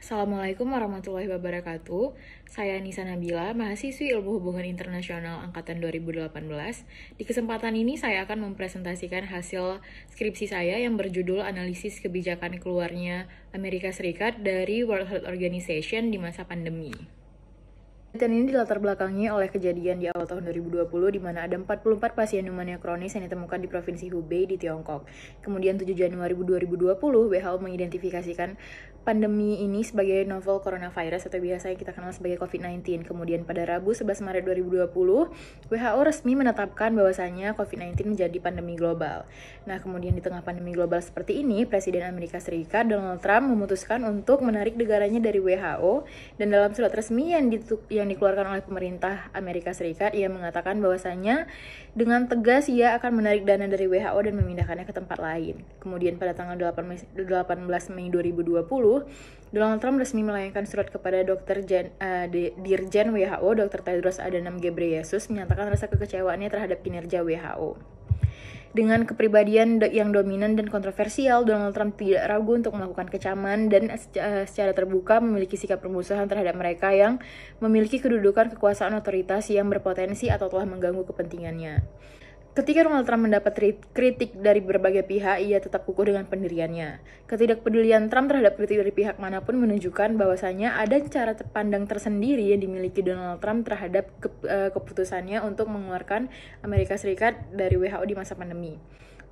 Assalamualaikum warahmatullahi wabarakatuh. Saya Nisa Nabila, mahasiswi Ilmu Hubungan Internasional Angkatan 2018. Di kesempatan ini saya akan mempresentasikan hasil skripsi saya yang berjudul Analisis Kebijakan Keluarnya Amerika Serikat dari World Health Organization di masa pandemi. Penelitian ini dilatar belakangi oleh kejadian di awal tahun 2020 di mana ada 44 pasien pneumonia kronis yang ditemukan di Provinsi Hubei di Tiongkok. Kemudian 7 Januari 2020, WHO mengidentifikasikan pandemi ini sebagai novel coronavirus atau biasa yang kita kenal sebagai COVID-19. Kemudian pada Rabu 11 Maret 2020, WHO resmi menetapkan bahwasanya COVID-19 menjadi pandemi global. Nah, kemudian di tengah pandemi global seperti ini, Presiden Amerika Serikat Donald Trump memutuskan untuk menarik negaranya dari WHO, dan dalam surat resmi yang dikeluarkan oleh pemerintah Amerika Serikat, ia mengatakan bahwasanya dengan tegas ia akan menarik dana dari WHO dan memindahkannya ke tempat lain. Kemudian pada tanggal 18 Mei 2020, Donald Trump resmi melayangkan surat kepada Dirjen WHO, Dr. Tedros Adhanom Ghebreyesus, menyatakan rasa kekecewaannya terhadap kinerja WHO. Dengan kepribadian yang dominan dan kontroversial, Donald Trump tidak ragu untuk melakukan kecaman dan secara terbuka memiliki sikap permusuhan terhadap mereka yang memiliki kedudukan kekuasaan otoritas yang berpotensi atau telah mengganggu kepentingannya. Ketika Donald Trump mendapat kritik dari berbagai pihak, ia tetap kukuh dengan pendiriannya. Ketidakpedulian Trump terhadap kritik dari pihak manapun menunjukkan bahwasanya ada cara pandang tersendiri yang dimiliki Donald Trump terhadap keputusannya untuk mengeluarkan Amerika Serikat dari WHO di masa pandemi.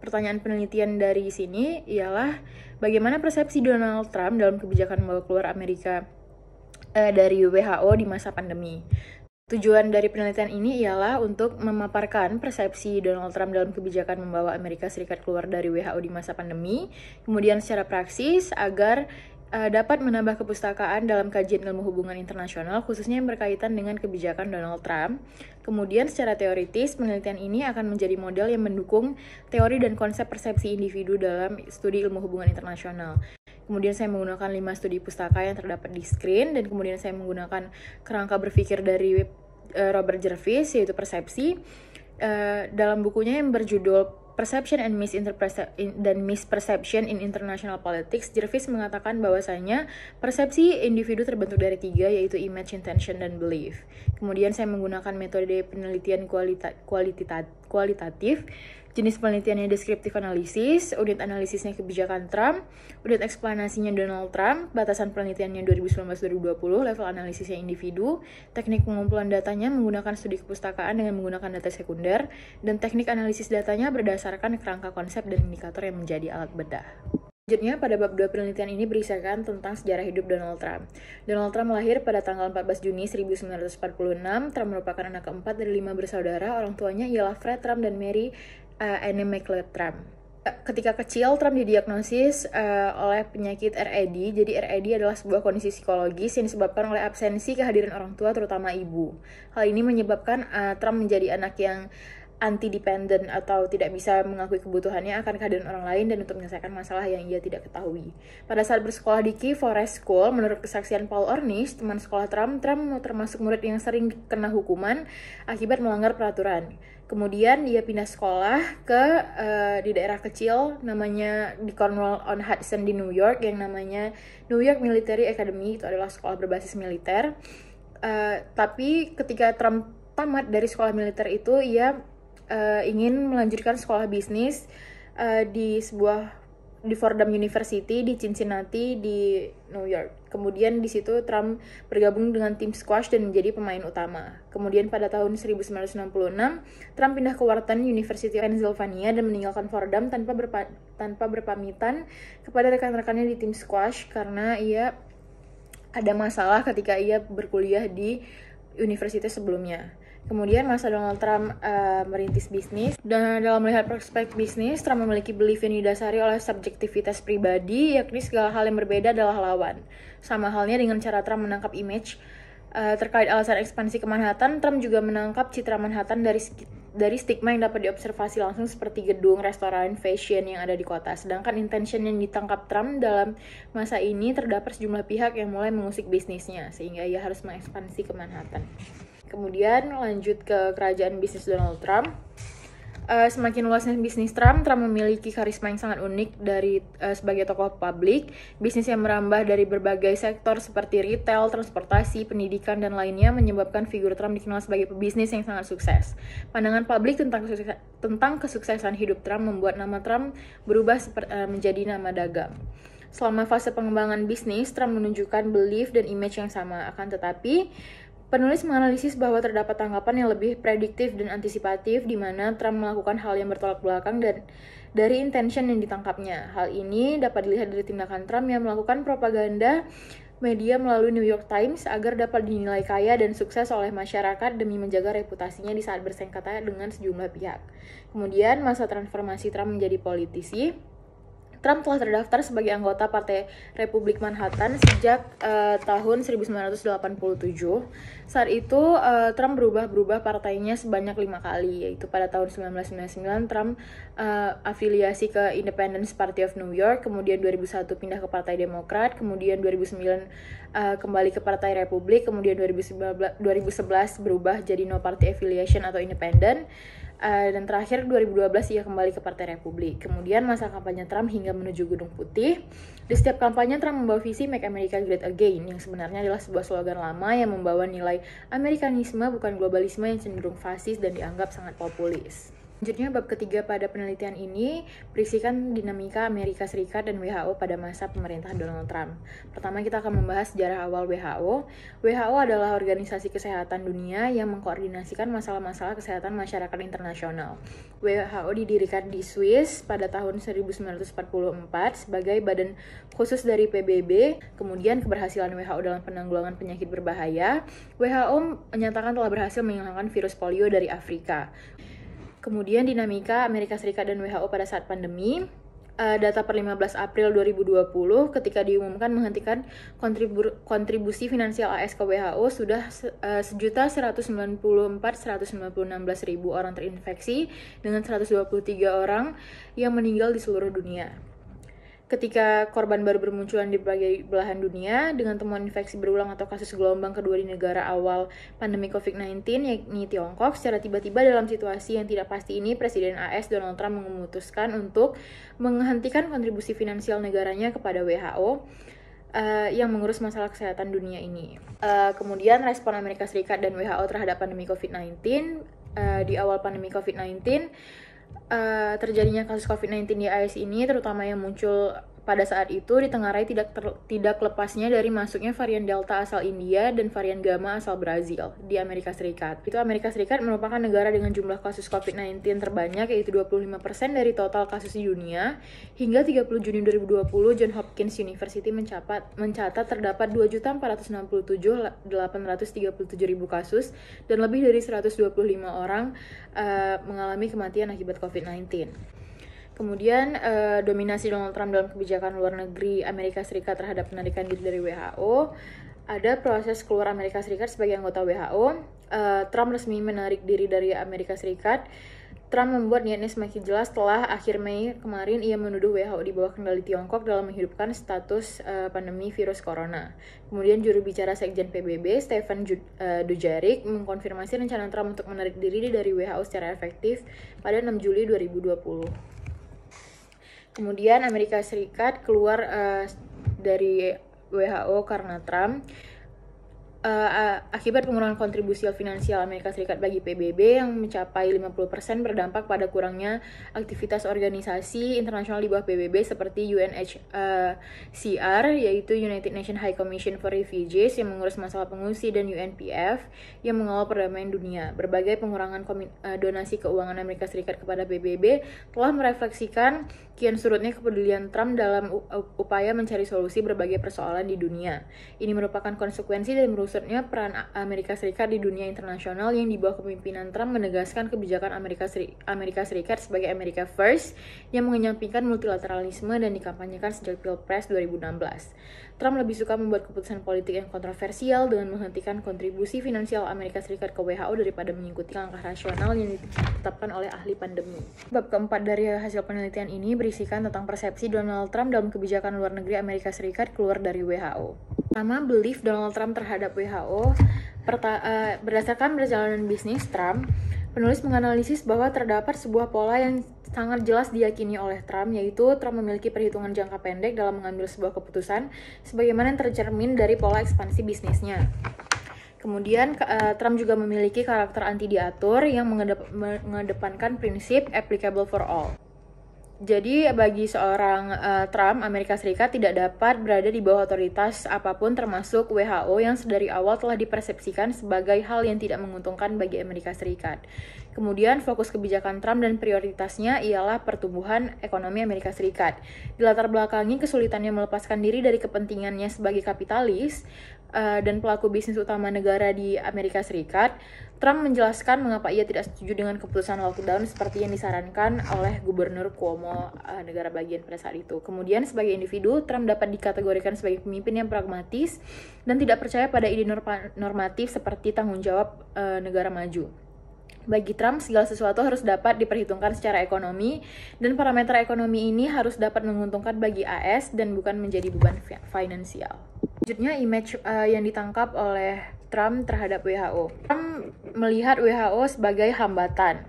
Pertanyaan penelitian dari sini ialah bagaimana persepsi Donald Trump dalam kebijakan membawa keluar Amerika dari WHO di masa pandemi. Tujuan dari penelitian ini ialah untuk memaparkan persepsi Donald Trump dalam kebijakan membawa Amerika Serikat keluar dari WHO di masa pandemi, kemudian secara praksis agar dapat menambah kepustakaan dalam kajian ilmu hubungan internasional, khususnya yang berkaitan dengan kebijakan Donald Trump. Kemudian secara teoritis, penelitian ini akan menjadi model yang mendukung teori dan konsep persepsi individu dalam studi ilmu hubungan internasional. Kemudian saya menggunakan 5 studi pustaka yang terdapat di screen, dan kemudian saya menggunakan kerangka berpikir dari Robert Jervis, yaitu persepsi. Dalam bukunya yang berjudul Perception and Misperception in International Politics, Jervis mengatakan bahwasanya persepsi individu terbentuk dari 3, yaitu image, intention, dan belief. Kemudian saya menggunakan metode penelitian kualitatif. Jenis penelitiannya descriptive analysis, unit analisisnya kebijakan Trump, unit eksplanasinya Donald Trump, batasan penelitiannya 2019-2020, level analisisnya individu, teknik pengumpulan datanya menggunakan studi kepustakaan dengan menggunakan data sekunder, dan teknik analisis datanya berdasarkan kerangka konsep dan indikator yang menjadi alat bedah. Selanjutnya, pada bab 2 penelitian ini berisikan tentang sejarah hidup Donald Trump. Donald Trump lahir pada tanggal 14 Juni 1946. Trump merupakan anak keempat dari 5 bersaudara. Orang tuanya ialah Fred Trump dan Mary Anne McLeod Trump. Ketika kecil, Trump didiagnosis oleh penyakit RAD. Jadi RAD adalah sebuah kondisi psikologis yang disebabkan oleh absensi kehadiran orang tua, terutama ibu. Hal ini menyebabkan Trump menjadi anak yang anti-dependent atau tidak bisa mengakui kebutuhannya akan kehadiran orang lain dan untuk menyelesaikan masalah yang ia tidak ketahui. Pada saat bersekolah di Key Forest School, menurut kesaksian Paul Ornish, teman sekolah Trump termasuk murid yang sering kena hukuman akibat melanggar peraturan. Kemudian dia pindah sekolah di daerah kecil namanya di Cornwall-on-Hudson di New York yang namanya New York Military Academy. Itu adalah sekolah berbasis militer. Tapi ketika Trump tamat dari sekolah militer itu, ia ingin melanjutkan sekolah bisnis di Fordham University di Cincinnati di New York. Kemudian di situ Trump bergabung dengan tim squash dan menjadi pemain utama. Kemudian pada tahun 1966, Trump pindah ke Wharton University of Pennsylvania dan meninggalkan Fordham tanpa berpamitan kepada rekan-rekannya di tim squash karena ia ada masalah ketika ia berkuliah di universitas sebelumnya. Kemudian masa Donald Trump merintis bisnis, dan dalam melihat prospek bisnis, Trump memiliki belief yang didasari oleh subjektivitas pribadi, yakni segala hal yang berbeda adalah lawan. Sama halnya dengan cara Trump menangkap image. Terkait alasan ekspansi ke Manhattan, Trump juga menangkap citra Manhattan dari stigma yang dapat diobservasi langsung seperti gedung, restoran, fashion yang ada di kota. Sedangkan intention yang ditangkap Trump dalam masa ini terdapat sejumlah pihak yang mulai mengusik bisnisnya, sehingga ia harus mengekspansi ke Manhattan. Kemudian lanjut ke kerajaan bisnis Donald Trump. Semakin luasnya bisnis Trump memiliki karisma yang sangat unik dari sebagai tokoh publik. Bisnis yang merambah dari berbagai sektor seperti retail, transportasi, pendidikan, dan lainnya menyebabkan figur Trump dikenal sebagai pebisnis yang sangat sukses. Pandangan publik tentang kesuksesan hidup Trump membuat nama Trump berubah menjadi nama dagang. Selama fase pengembangan bisnis, Trump menunjukkan belief dan image yang sama. Akan tetapi, penulis menganalisis bahwa terdapat tanggapan yang lebih prediktif dan antisipatif di mana Trump melakukan hal yang bertolak belakang dan dari intention yang ditangkapnya. Hal ini dapat dilihat dari tindakan Trump yang melakukan propaganda media melalui New York Times agar dapat dinilai kaya dan sukses oleh masyarakat demi menjaga reputasinya di saat bersengketa dengan sejumlah pihak. Kemudian, masa transformasi Trump menjadi politisi. Trump telah terdaftar sebagai anggota Partai Republik Manhattan sejak tahun 1987. Saat itu, Trump berubah partainya sebanyak 5 kali, yaitu pada tahun 1999 Trump afiliasi ke Independence Party of New York, kemudian 2001 pindah ke Partai Demokrat, kemudian 2009 kembali ke Partai Republik, kemudian 2011 berubah jadi no party affiliation atau independent, dan terakhir 2012 ia kembali ke Partai Republik. Kemudian masa kampanye Trump hingga menuju Gedung Putih. Di setiap kampanye Trump membawa visi Make America Great Again, yang sebenarnya adalah sebuah slogan lama yang membawa nilai Amerikanisme bukan globalisme yang cenderung fasis dan dianggap sangat populis. Selanjutnya, bab ketiga pada penelitian ini berisikan dinamika Amerika Serikat dan WHO pada masa pemerintahan Donald Trump. Pertama, kita akan membahas sejarah awal WHO. WHO adalah organisasi kesehatan dunia yang mengkoordinasikan masalah-masalah kesehatan masyarakat internasional. WHO didirikan di Swiss pada tahun 1944 sebagai badan khusus dari PBB. Kemudian, keberhasilan WHO dalam penanggulangan penyakit berbahaya. WHO menyatakan telah berhasil menghilangkan virus polio dari Afrika. Kemudian dinamika Amerika Serikat dan WHO pada saat pandemi. Data per 15 April 2020 ketika diumumkan menghentikan kontribusi finansial AS ke WHO sudah 1.194.196.000 orang terinfeksi dengan 123 orang yang meninggal di seluruh dunia. Ketika korban baru bermunculan di berbagai belahan dunia dengan temuan infeksi berulang atau kasus gelombang kedua di negara awal pandemi COVID-19 yakni Tiongkok, secara tiba-tiba dalam situasi yang tidak pasti ini Presiden AS Donald Trump memutuskan untuk menghentikan kontribusi finansial negaranya kepada WHO yang mengurus masalah kesehatan dunia ini. Kemudian respon Amerika Serikat dan WHO terhadap pandemi COVID-19. Di awal pandemi COVID-19 terjadinya kasus COVID-19 di AS ini, terutama yang muncul pada saat itu ditengarai tidak lepasnya dari masuknya varian Delta asal India dan varian Gamma asal Brazil di Amerika Serikat. Itu Amerika Serikat merupakan negara dengan jumlah kasus COVID-19 terbanyak, yaitu 25% dari total kasus di dunia. Hingga 30 Juni 2020, Johns Hopkins University mencatat terdapat 2.467.837.000 kasus dan lebih dari 125 orang mengalami kematian akibat COVID-19. Kemudian dominasi Donald Trump dalam kebijakan luar negeri Amerika Serikat terhadap penarikan diri dari WHO. Ada proses keluar Amerika Serikat sebagai anggota WHO. Trump resmi menarik diri dari Amerika Serikat. Trump membuat niatnya semakin jelas setelah akhir Mei kemarin ia menuduh WHO di bawah kendali Tiongkok dalam menghidupkan status pandemi virus corona. Kemudian juru bicara Sekjen PBB, Stephen Dujarric, mengkonfirmasi rencana Trump untuk menarik diri dari WHO secara efektif pada 6 Juli 2020. Kemudian Amerika Serikat keluar dari WHO karena Trump akibat pengurangan kontribusi finansial Amerika Serikat bagi PBB yang mencapai 50% berdampak pada kurangnya aktivitas organisasi internasional di bawah PBB seperti UNHCR, yaitu United Nations High Commission for Refugees yang mengurus masalah pengungsi, dan UNPF yang mengawal perdamaian dunia. Berbagai pengurangan donasi keuangan Amerika Serikat kepada PBB telah merefleksikan kian surutnya kepedulian Trump dalam upaya mencari solusi berbagai persoalan di dunia. Ini merupakan konsekuensi dari merusutnya peran Amerika Serikat di dunia internasional yang di bawah kepemimpinan Trump menegaskan kebijakan Amerika Serikat sebagai America First yang mengenyampingkan multilateralisme dan dikampanyekan sejak Pilpres 2016. Trump lebih suka membuat keputusan politik yang kontroversial dengan menghentikan kontribusi finansial Amerika Serikat ke WHO daripada mengikuti langkah rasional yang ditetapkan oleh ahli pandemi. Bab keempat dari hasil penelitian ini berisikan tentang persepsi Donald Trump dalam kebijakan luar negeri Amerika Serikat keluar dari WHO. Pertama, belief Donald Trump terhadap WHO. Berdasarkan perjalanan bisnis Trump, Penulis menganalisis bahwa terdapat sebuah pola yang sangat jelas diyakini oleh Trump, yaitu Trump memiliki perhitungan jangka pendek dalam mengambil sebuah keputusan, sebagaimana yang tercermin dari pola ekspansi bisnisnya. Kemudian Trump juga memiliki karakter anti diatur yang mengedepankan prinsip applicable for all. Jadi bagi seorang Trump, Amerika Serikat tidak dapat berada di bawah otoritas apapun termasuk WHO yang sedari awal telah dipersepsikan sebagai hal yang tidak menguntungkan bagi Amerika Serikat. Kemudian fokus kebijakan Trump dan prioritasnya ialah pertumbuhan ekonomi Amerika Serikat. Dilatar belakangi kesulitannya melepaskan diri dari kepentingannya sebagai kapitalis dan pelaku bisnis utama negara di Amerika Serikat, Trump menjelaskan mengapa ia tidak setuju dengan keputusan lockdown seperti yang disarankan oleh Gubernur Cuomo negara bagian pada saat itu. Kemudian sebagai individu, Trump dapat dikategorikan sebagai pemimpin yang pragmatis dan tidak percaya pada ide normatif seperti tanggung jawab negara maju. Bagi Trump, segala sesuatu harus dapat diperhitungkan secara ekonomi, dan parameter ekonomi ini harus dapat menguntungkan bagi AS dan bukan menjadi beban finansial. Selanjutnya, image yang ditangkap oleh Trump terhadap WHO. Trump melihat WHO sebagai hambatan.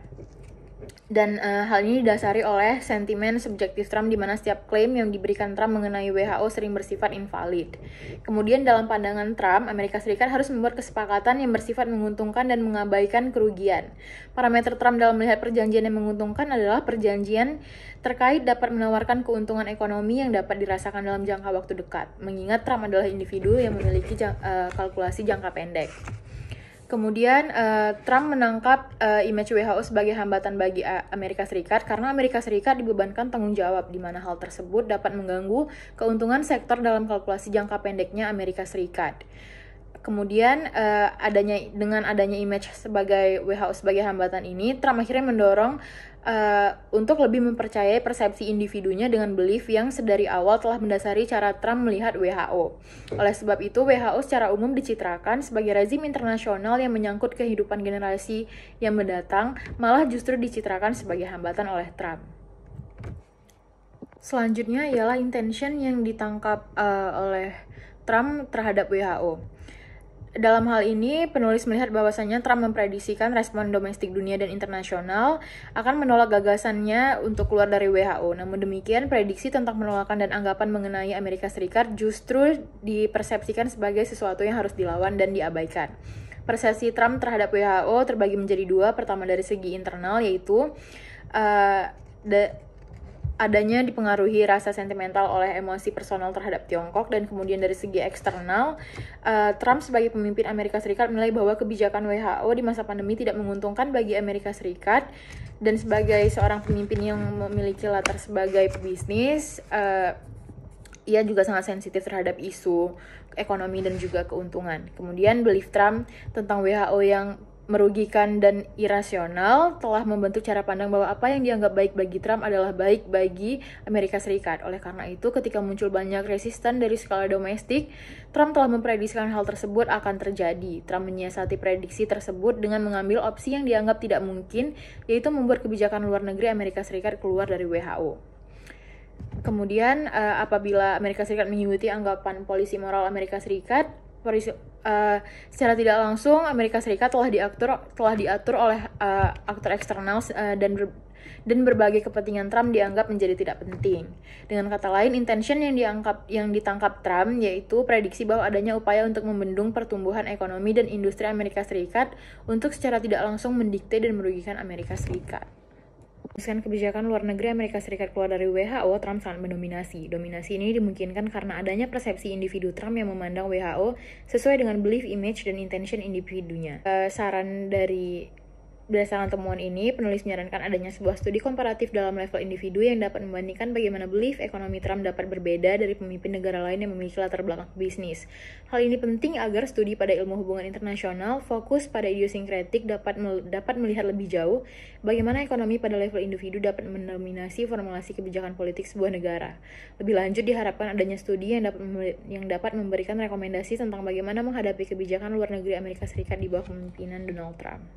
Dan hal ini didasari oleh sentimen subjektif Trump di mana setiap klaim yang diberikan Trump mengenai WHO sering bersifat invalid. Kemudian dalam pandangan Trump, Amerika Serikat harus membuat kesepakatan yang bersifat menguntungkan dan mengabaikan kerugian. Parameter Trump dalam melihat perjanjian yang menguntungkan adalah perjanjian terkait dapat menawarkan keuntungan ekonomi yang dapat dirasakan dalam jangka waktu dekat. Mengingat Trump adalah individu yang memiliki kalkulasi jangka pendek. Kemudian Trump menangkap image WHO sebagai hambatan bagi Amerika Serikat karena Amerika Serikat dibebankan tanggung jawab di mana hal tersebut dapat mengganggu keuntungan sektor dalam kalkulasi jangka pendeknya Amerika Serikat. Kemudian dengan adanya image sebagai WHO sebagai hambatan ini, Trump akhirnya mendorong untuk lebih mempercayai persepsi individunya dengan belief yang sedari awal telah mendasari cara Trump melihat WHO. Oleh sebab itu, WHO secara umum dicitrakan sebagai rezim internasional yang menyangkut kehidupan generasi yang mendatang, malah justru dicitrakan sebagai hambatan oleh Trump. Selanjutnya ialah intention yang ditangkap oleh Trump terhadap WHO. Dalam hal ini, penulis melihat bahwasannya Trump memprediksikan respon domestik dunia dan internasional akan menolak gagasannya untuk keluar dari WHO. Namun demikian, prediksi tentang penolakan dan anggapan mengenai Amerika Serikat justru dipersepsikan sebagai sesuatu yang harus dilawan dan diabaikan. Persepsi Trump terhadap WHO terbagi menjadi dua. Pertama dari segi internal, yaitu adanya dipengaruhi rasa sentimental oleh emosi personal terhadap Tiongkok, dan kemudian dari segi eksternal, Trump sebagai pemimpin Amerika Serikat menilai bahwa kebijakan WHO di masa pandemi tidak menguntungkan bagi Amerika Serikat, dan sebagai seorang pemimpin yang memiliki latar sebagai pebisnis, ia juga sangat sensitif terhadap isu ekonomi dan juga keuntungan. Kemudian belief Trump tentang WHO yang merugikan dan irasional telah membentuk cara pandang bahwa apa yang dianggap baik bagi Trump adalah baik bagi Amerika Serikat. Oleh karena itu, ketika muncul banyak resisten dari skala domestik, Trump telah memprediksikan hal tersebut akan terjadi. Trump menyiasati prediksi tersebut dengan mengambil opsi yang dianggap tidak mungkin, yaitu membuat kebijakan luar negeri Amerika Serikat keluar dari WHO. Kemudian, apabila Amerika Serikat mengikuti anggapan polisi moral Amerika Serikat, secara tidak langsung Amerika Serikat telah diatur oleh aktor eksternal dan berbagai kepentingan Trump dianggap menjadi tidak penting. Dengan kata lain, intention yang ditangkap Trump yaitu prediksi bahwa adanya upaya untuk membendung pertumbuhan ekonomi dan industri Amerika Serikat untuk secara tidak langsung mendikte dan merugikan Amerika Serikat. Memutuskan kebijakan luar negeri Amerika Serikat keluar dari WHO, Trump sangat mendominasi. Dominasi ini dimungkinkan karena adanya persepsi individu Trump yang memandang WHO sesuai dengan belief, image, dan intention individunya. Berdasarkan temuan ini, penulis menyarankan adanya sebuah studi komparatif dalam level individu yang dapat membandingkan bagaimana belief ekonomi Trump dapat berbeda dari pemimpin negara lain yang memiliki latar belakang bisnis. Hal ini penting agar studi pada ilmu hubungan internasional fokus pada idiosinkretik dapat melihat lebih jauh bagaimana ekonomi pada level individu dapat mendominasi formulasi kebijakan politik sebuah negara. Lebih lanjut, diharapkan adanya studi yang dapat memberikan rekomendasi tentang bagaimana menghadapi kebijakan luar negeri Amerika Serikat di bawah kepemimpinan Donald Trump.